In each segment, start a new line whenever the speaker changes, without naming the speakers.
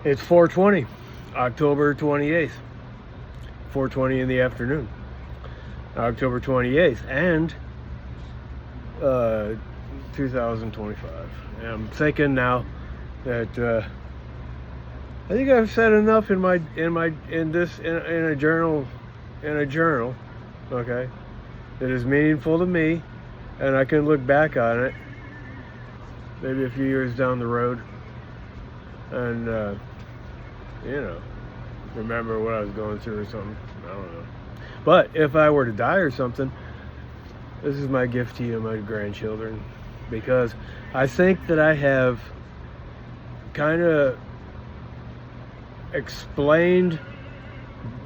It's 4:20, October 28th, 4:20 in the afternoon, October 28th, and 2025. And I'm thinking now that I think I've said enough in a journal, okay, that is meaningful to me, and I can look back on it maybe a few years down the road, and remember what I was going through or something. I don't know. But if I were to die or something, this is my gift to you, my grandchildren, because I think that I have kind of explained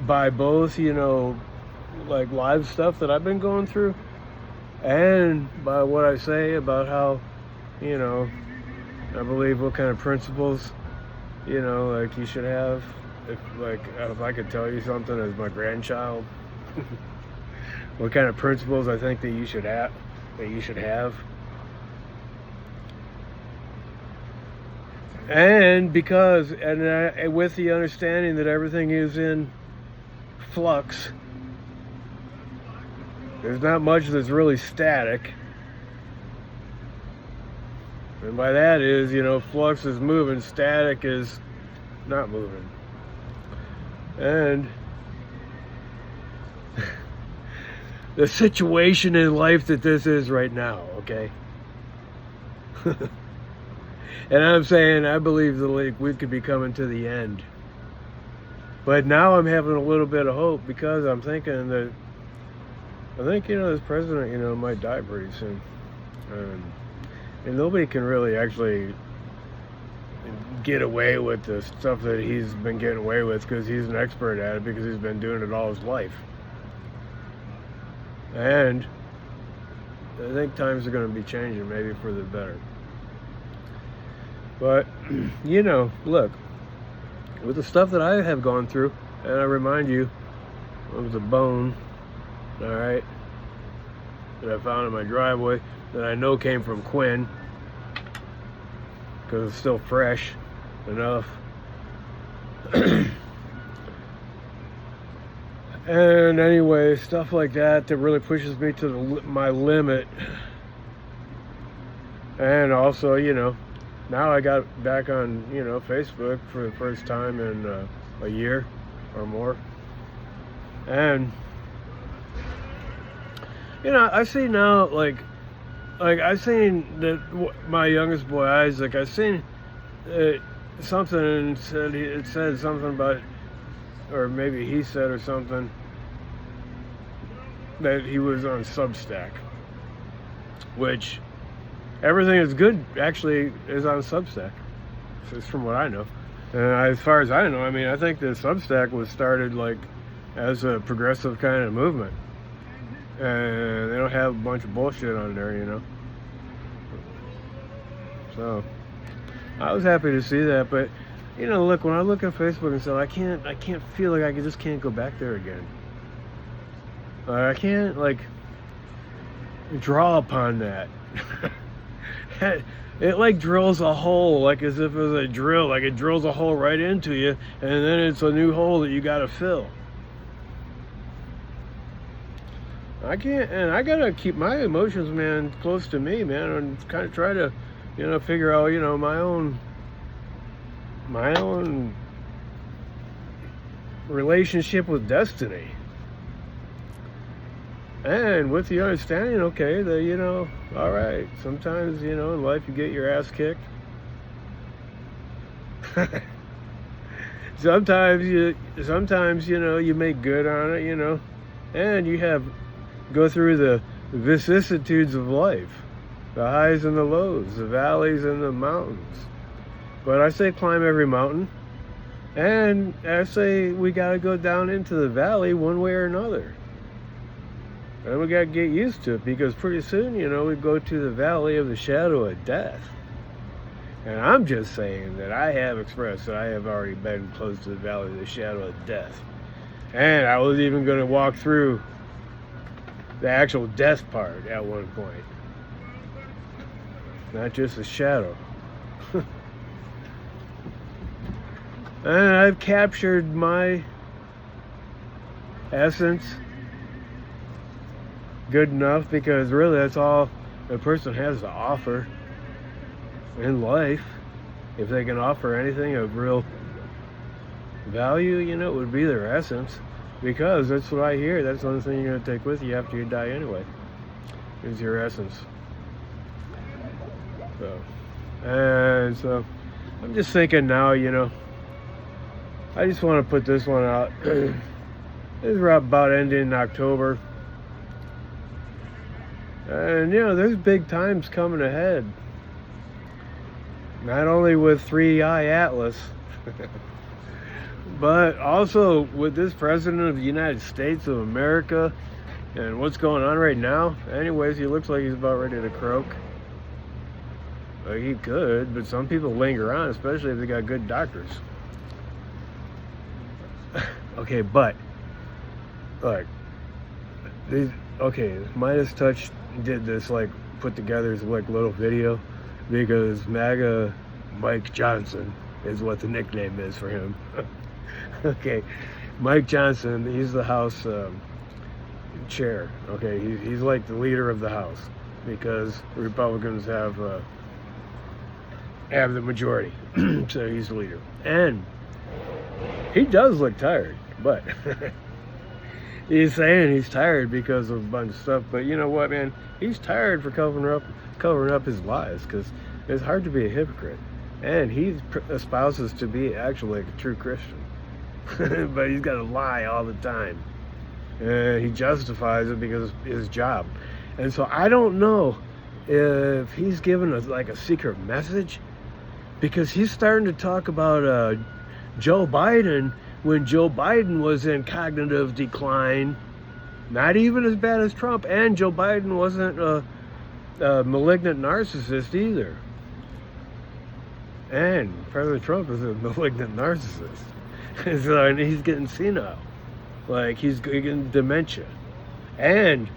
by both, like live stuff that I've been going through, and by what I say about how, I believe what kind of principles, like you should have. If I could tell you something as my grandchild, what kind of principles I think that you should have. And with the understanding that everything is in flux, there's not much that's really static. And by that is, flux is moving, static is not moving. And the situation in life that this is right now, okay? And I'm saying I believe that we could be coming to the end. But now I'm having a little bit of hope, because I'm thinking that this president, might die pretty soon. And nobody can really actually get away with the stuff that he's been getting away with, because he's an expert at it, because he's been doing it all his life. And I think times are going to be changing, maybe for the better. But, look, with the stuff that I have gone through, and I remind you, it was a bone, all right, that I found in my driveway that I know came from Quinn, because it's still fresh enough. And anyway, stuff like that really pushes me to my limit. And also, now I got back on, Facebook for the first time in a year or more. And, I see now, like I seen that my youngest boy, Isaac, I seen something, and it said something about, or maybe he said or something, that he was on Substack, which everything is good actually is on Substack, just from what I know. And as far as I know, I think the Substack was started like as a progressive kind of movement, and they don't have a bunch of bullshit on there, So I was happy to see that. But look, when I look at Facebook and stuff, I can't feel like I just can't go back there again. I can't draw upon that. It drills a hole, like as if it was a drill, like it drills a hole right into you, and then it's a new hole that you got to fill. I can't, and I gotta keep my emotions, man, close to me, man, and kind of try to, figure out, my own relationship with destiny. And with the understanding, okay, that, all right, sometimes, in life you get your ass kicked. Sometimes, you make good on it, and you go through the vicissitudes of life, the highs and the lows, the valleys and the mountains. But I say climb every mountain, and I say we got to go down into the valley one way or another. And we got to get used to it, because pretty soon, we go to the valley of the shadow of death. And I'm just saying that I have expressed that I have already been close to the valley of the shadow of death. And I was even going to walk through the actual death part at one point. Not just the shadow. And I've captured my essence good enough, because really that's all a person has to offer in life. If they can offer anything of real value, you know, it would be their essence, because that's what I hear. That's the only thing you're going to take with you after you die anyway, is your essence. So I'm just thinking now, you know, I just want to put this one out. This is about ending in October. And, you know, there's big times coming ahead. Not only with 3i Atlas, but also with this President of the United States of America and what's going on right now. Anyways, he looks like he's about ready to croak. Like, he could, but some people linger on, especially if they got good doctors. Okay, but, like, Midas Touch did this, like, put together this, like, little video, because MAGA Mike Johnson is what the nickname is for him. Okay, Mike Johnson, he's the House chair. Okay, he's like the leader of the House, because the Republicans have the majority. So he's the leader, and he does look tired, but he's saying he's tired because of a bunch of stuff. But you know what, man, he's tired for covering up his lies, because it's hard to be a hypocrite, and he espouses to be actually like a true Christian. But he's got to lie all the time, and he justifies it because it's his job. And so I don't know if he's given us like a secret message, because he's starting to talk about Joe Biden when Joe Biden was in cognitive decline, not even as bad as Trump, and Joe Biden wasn't a malignant narcissist either. And President Trump is a malignant narcissist. So, and he's getting senile, like he's getting dementia, and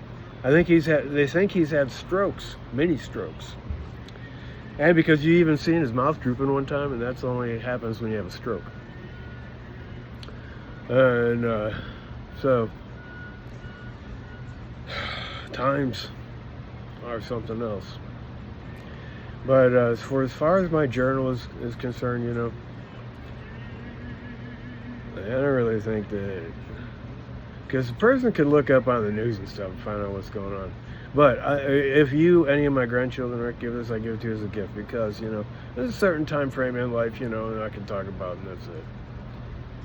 I think they think he's had strokes, mini strokes, and because you even seen his mouth drooping one time, and that's only happens when you have a stroke. And so times are something else. But as far as my journal is concerned, you know, I don't really think that, because a person could look up on the news and stuff and find out what's going on. But if any of my grandchildren are give this, I give it to you as a gift, because, you know, there's a certain time frame in life, you know, that I can talk about, and that's it.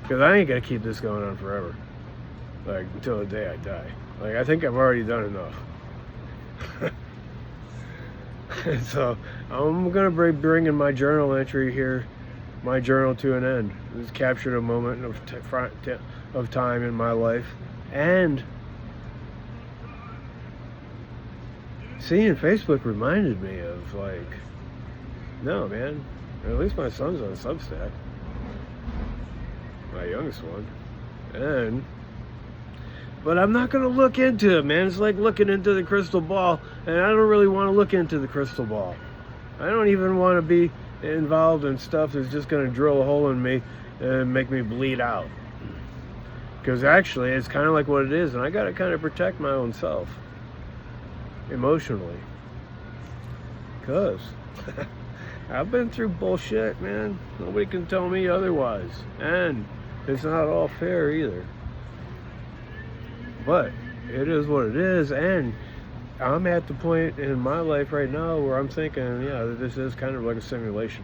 Because I ain't gonna keep this going on forever, like until the day I die. Like, I think I've already done enough. So I'm gonna bring in my journal entry here, my journal to an end. It's captured a moment of time in my life, and seeing Facebook reminded me of, like, no, man, at least my son's on Substack, my youngest one, but I'm not gonna look into it, man. It's like looking into the crystal ball, and I don't really want to look into the crystal ball. I don't even want to be involved in stuff that's just going to drill a hole in me and make me bleed out. Because actually, it's kind of like what it is, and I got to kind of protect my own self emotionally. Because I've been through bullshit, man. Nobody can tell me otherwise. And it's not all fair either. But it is what it is, and I'm at the point in my life right now where I'm thinking, yeah, this is kind of like a simulation.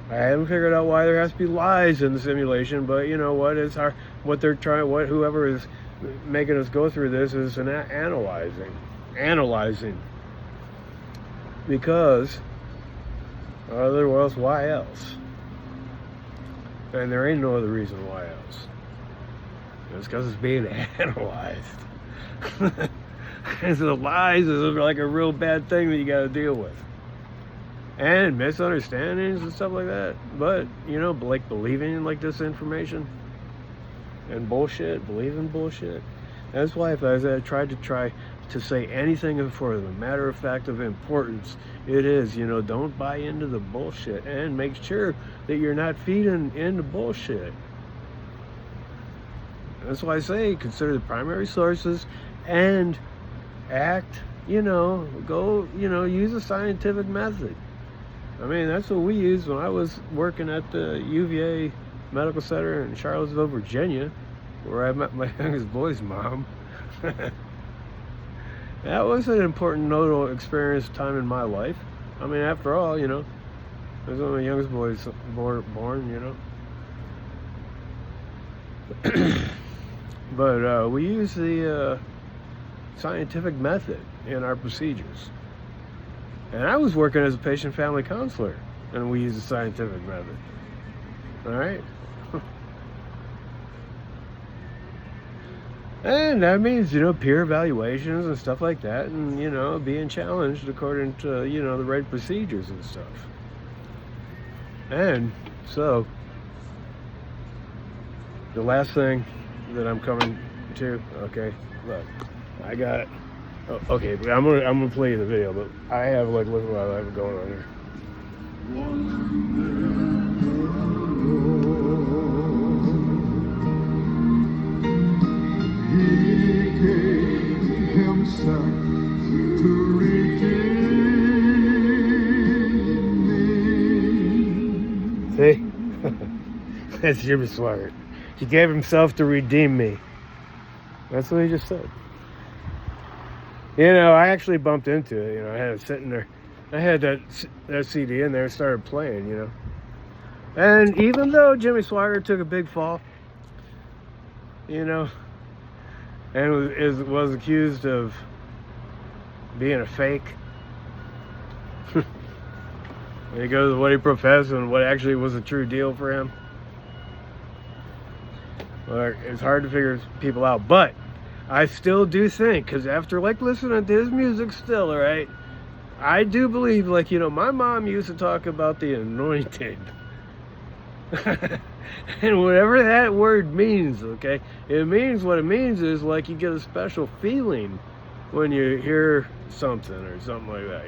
I haven't figured out why there has to be lies in the simulation, but you know what? It's hard. What they're trying, whoever is making us go through this is analyzing. Because otherwise, why else? And there ain't no other reason why else. It's because it's being analyzed. And so lies is like a real bad thing that you got to deal with. And misunderstandings and stuff like that. But, you know, like believing in like disinformation and bullshit, believing bullshit. That's why if I tried to to say anything for the matter of fact of importance. It is, don't buy into the bullshit, and make sure that you're not feeding into bullshit. That's why I say consider the primary sources and act, go, use a scientific method. I mean, that's what we used when I was working at the UVA Medical Center in Charlottesville, Virginia, where I met my youngest boy's mom. That was an important notable experience time in my life. I mean, after all, it was when my youngest boys born. But we use the scientific method in our procedures. And I was working as a patient family counselor, and we use the scientific method. All right? And that means, peer evaluations and stuff like that, and, being challenged according to, the right procedures and stuff. And so, the last thing that I'm coming to, okay, look, I got it. Oh, okay, but I'm gonna play you the video, but I have, look what I have going on here.
To redeem me.
See? That's Jimmy Swaggart. He gave himself to redeem me. That's what he just said. I actually bumped into it. I had it sitting there. I had that CD in there, started playing, And even though Jimmy Swaggart took a big fall, and was accused of being a fake, and he goes to what he professed and what actually was a true deal for him. Well, it's hard to figure people out, but I still do think, because after listening to his music still, all right, I do believe, my mom used to talk about the anointing. And whatever that word means, okay, it means, what it means is you get a special feeling when you hear something or something like that,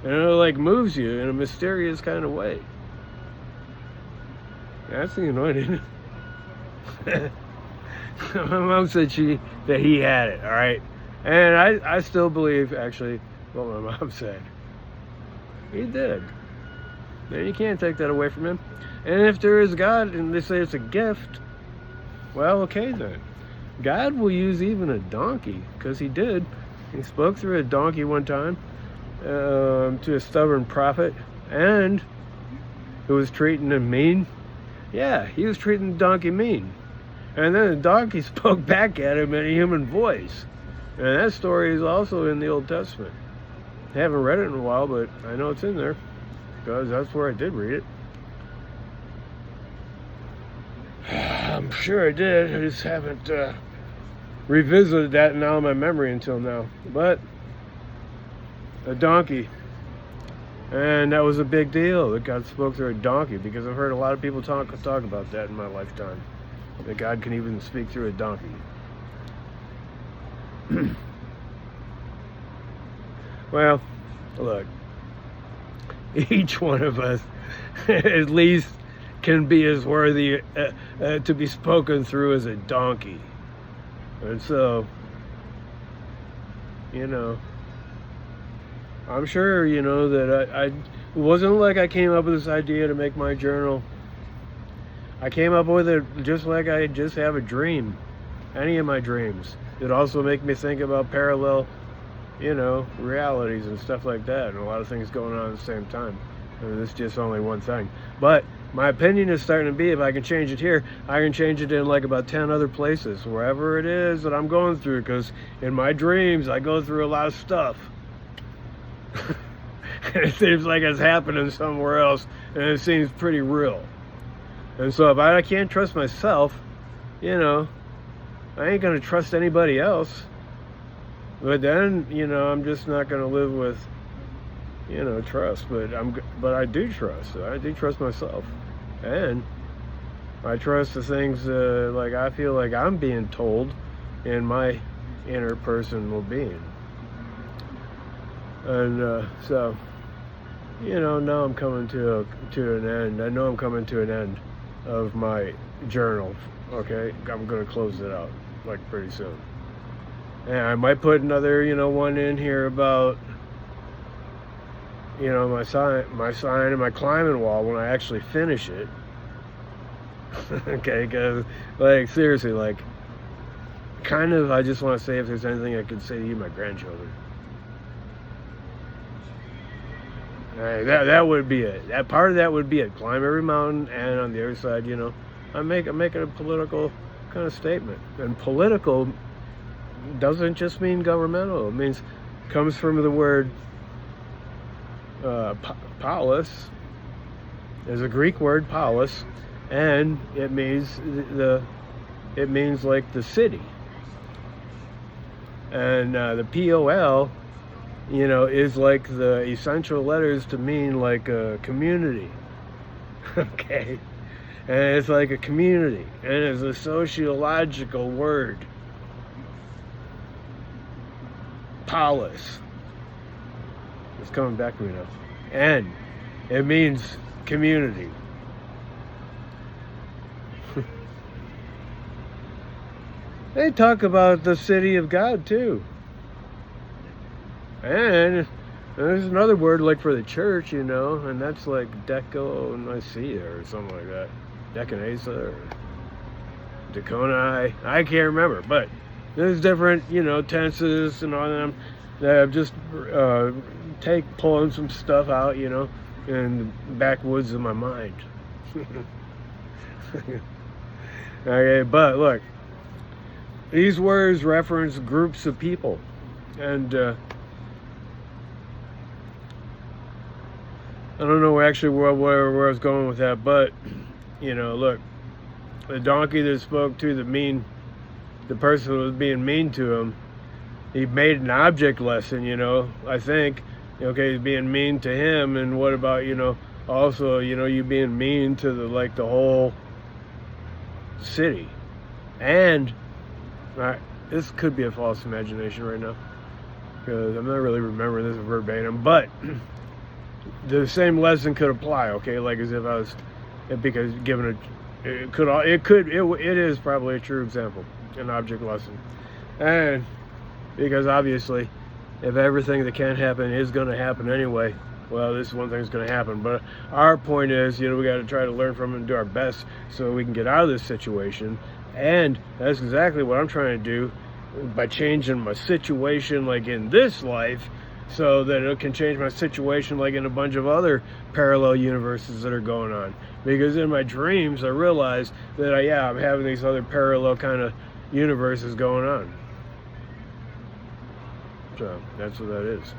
and it moves you in a mysterious kind of way. That's the anointing. My mom said that he had it, all right, and I still believe actually what my mom said. He did. And you can't take that away from him. And if there is God and they say it's a gift, well, okay then. God will use even a donkey, because he did. He spoke through a donkey one time to a stubborn prophet, and who was treating him mean. Yeah, he was treating the donkey mean. And then the donkey spoke back at him in a human voice. And that story is also in the Old Testament. I haven't read it in a while, but I know it's in there, because that's where I did read it. I'm sure I did. I just haven't revisited that now in my memory until now. But a donkey. And that was a big deal that God spoke through a donkey, because I've heard a lot of people talk about that in my lifetime. That God can even speak through a donkey. Well, look, each one of us at least can be as worthy to be spoken through as a donkey. And so, I'm sure, that I it wasn't like I came up with this idea to make my journal. I came up with it just like I just have a dream. Any of my dreams. It also make me think about parallel, realities and stuff like that, and a lot of things going on at the same time. I mean, this is just only one thing. But my opinion is starting to be, if I can change it here, I can change it in about 10 other places, wherever it is that I'm going through, because in my dreams, I go through a lot of stuff. And it seems like it's happening somewhere else, and it seems pretty real. And so if I can't trust myself, I ain't going to trust anybody else. But then, I'm just not going to live with, trust. But I do trust. I do trust myself. And I trust the things I feel like I'm being told in my inner personal being. And so, now I'm coming to an end. I know I'm coming to an end of my journal. Okay, I'm gonna close it out like pretty soon, and I might put another, one in here about, my sign, and my climbing wall when I actually finish it. Okay, because like seriously, like kind of, I just want to say if there's anything I could say to you, my grandchildren. That would be it. That part of that would be it. Climb every mountain, and on the other side, I'm making a political kind of statement. And political doesn't just mean governmental. It means comes from the word polis. There's a Greek word polis, and it means it means like the city. And the POL, is like the essential letters to mean like a community. Okay, and it's like a community, and it's a sociological word. Polis. It's coming back to me now. And it means community. They talk about the city of God too. And there's another word like for the church, and that's like Deco-Nicaea or something like that. Decanesa or Deconai. I can't remember, but there's different, tenses and all them that I'm just pulling some stuff out, in the backwoods of my mind. Okay, but look, these words reference groups of people, and I don't know actually where I was going with that, but look, the donkey that spoke to the person who was being mean to him, he made an object lesson, I think. Okay, he's being mean to him, and what about, also, you being mean to the whole city. And this could be a false imagination right now, because I'm not really remembering this verbatim, but the same lesson could apply, okay? Like as if I was, because given it is probably a true example, an object lesson. And because obviously, if everything that can happen is going to happen anyway, well, this one thing's going to happen. But our point is, we got to try to learn from it and do our best so we can get out of this situation. And that's exactly what I'm trying to do by changing my situation, like in this life, so that it can change my situation like in a bunch of other parallel universes that are going on. Because in my dreams, I realized that I'm having these other parallel kind of universes going on. So that's what that is.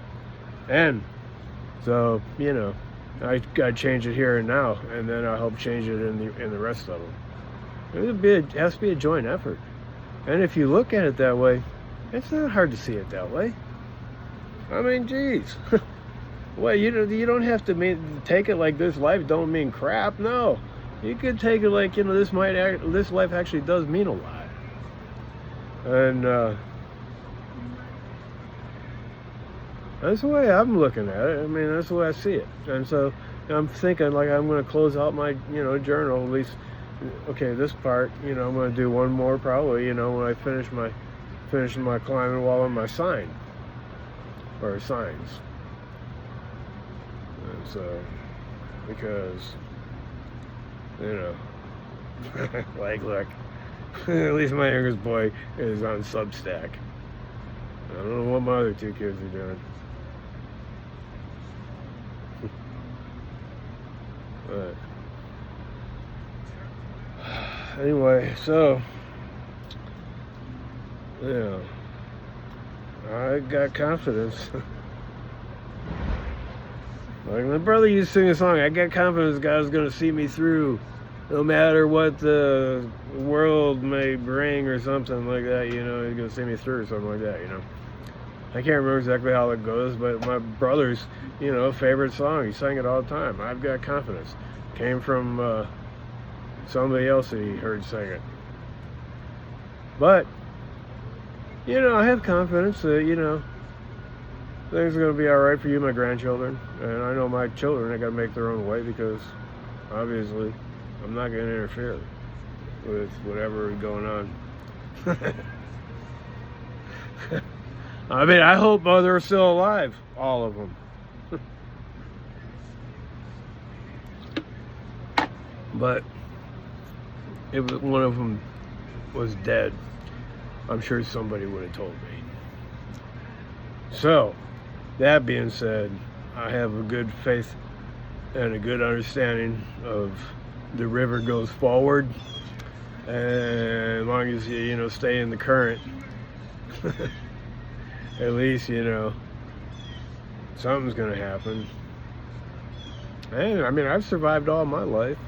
And so, I got to change it here and now, and then I hope change it in the rest of them. It has to be a joint effort. And if you look at it that way, it's not hard to see it that way. I mean, geez. Well, you don't have to take it like this life don't mean crap. No, you could take it like, this life actually does mean a lot. And that's the way I'm looking at it. I mean, that's the way I see it. And so I'm thinking like I'm going to close out my journal, at least. Okay, this part, I'm going to do one more probably, when I finish my climbing wall and my sign. Or signs. And so, because, like, look, at least my youngest boy is on Substack. I don't know what my other two kids are doing. But anyway, so I got confidence. Like my brother used to sing a song, I got confidence God's gonna see me through no matter what the world may bring or something like that, He's gonna see me through or something like that, I can't remember exactly how it goes, but my brother's, favorite song, he sang it all the time. I've got confidence. Came from somebody else that he heard sing it. But, I have confidence that, things are going to be all right for you, my grandchildren. And I know my children, they got to make their own way because obviously I'm not going to interfere with whatever is going on. I mean, I hope they're still alive, all of them. But if one of them was dead, I'm sure somebody would have told me. So, that being said, I have a good faith and a good understanding of the river goes forward, and as long as you stay in the current, at least something's gonna happen. And I mean, I've survived all my life.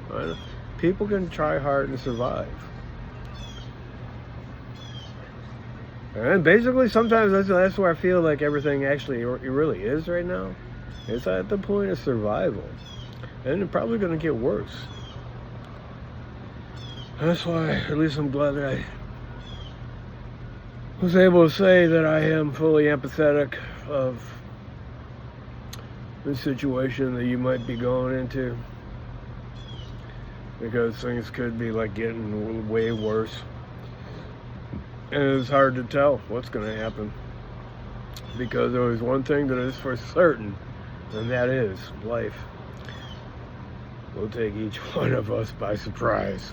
People can try hard and survive. And basically, sometimes that's where I feel like everything actually it really is right now. It's at the point of survival. And it's probably going to get worse. That's why, at least I'm glad that I was able to say that I am fully empathetic of the situation that you might be going into. Because things could be like getting way worse. And it's hard to tell what's going to happen. Because there is one thing that is for certain, and that is life will take each one of us by surprise.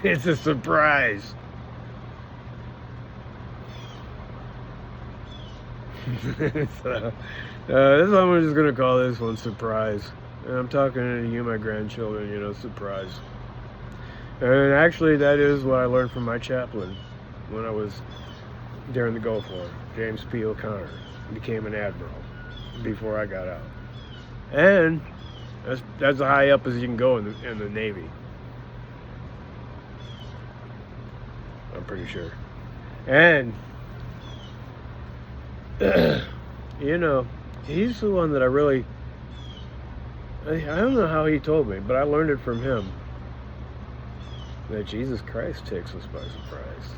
It's a surprise. So, this one I'm just going to call this one surprise. And I'm talking to you, my grandchildren, surprise. And actually, that is what I learned from my chaplain when I was during the Gulf War. James P. O'Connor became an admiral before I got out. And that's as high up as you can go in the Navy. I'm pretty sure. And, he's the one that I don't know how he told me, but I learned it from him. That Jesus Christ takes us by surprise.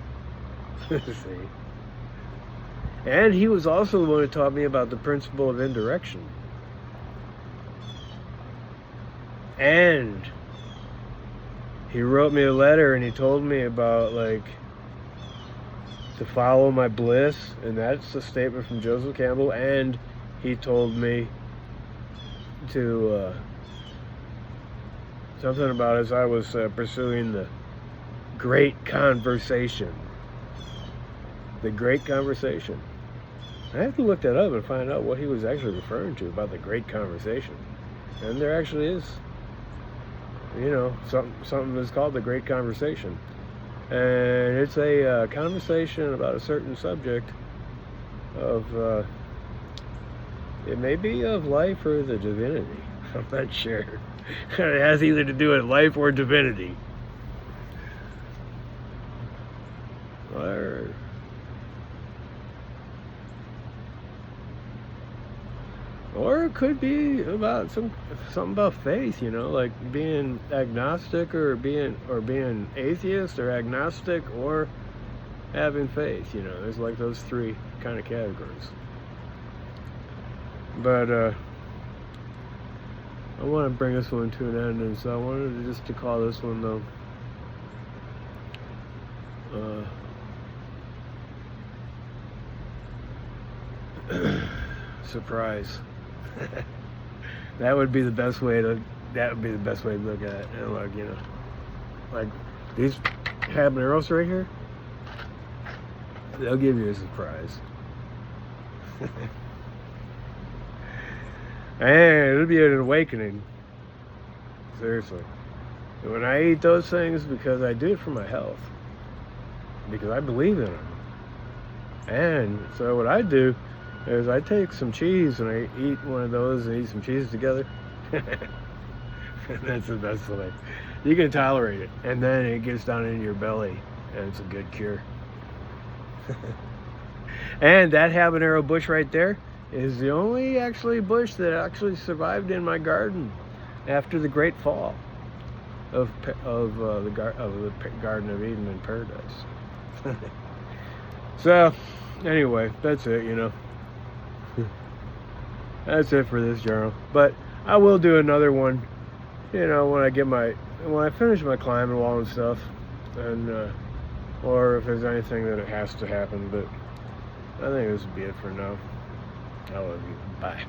See? And he was also the one who taught me about the principle of indirection. And he wrote me a letter and he told me about, to follow my bliss. And that's a statement from Joseph Campbell. And he told me to, something about as I was pursuing the great conversation. The great conversation. I have to look that up and find out what he was actually referring to about the great conversation. And there actually is, something that's called the great conversation. And it's a conversation about a certain subject of, it may be of life or the divinity. I'm not sure. It has either to do with life or divinity. Or it could be about something about faith, like being agnostic or being atheist or agnostic or having faith, There's like those three kind of categories. But I want to bring this one to an end, and so I wanted to call this one though. Surprise. That would be the best way to look at it. And like these habaneros right here, they'll give you a surprise. And it'll be an awakening. Seriously. And when I eat those things, because I do it for my health, because I believe in them. And so what I do is I take some cheese and I eat one of those and eat some cheese together. That's the best way. You can tolerate it, and then it gets down in your belly, and it's a good cure. And that habanero bush right there is the only actually bush that actually survived in my garden after the Great Fall of the Garden of Eden in paradise. So, anyway, that's it, That's it for this journal. But I will do another one, when I finish my climbing wall and stuff, and or if there's anything that it has to happen. But I think this would be it for now. I love you. Bye.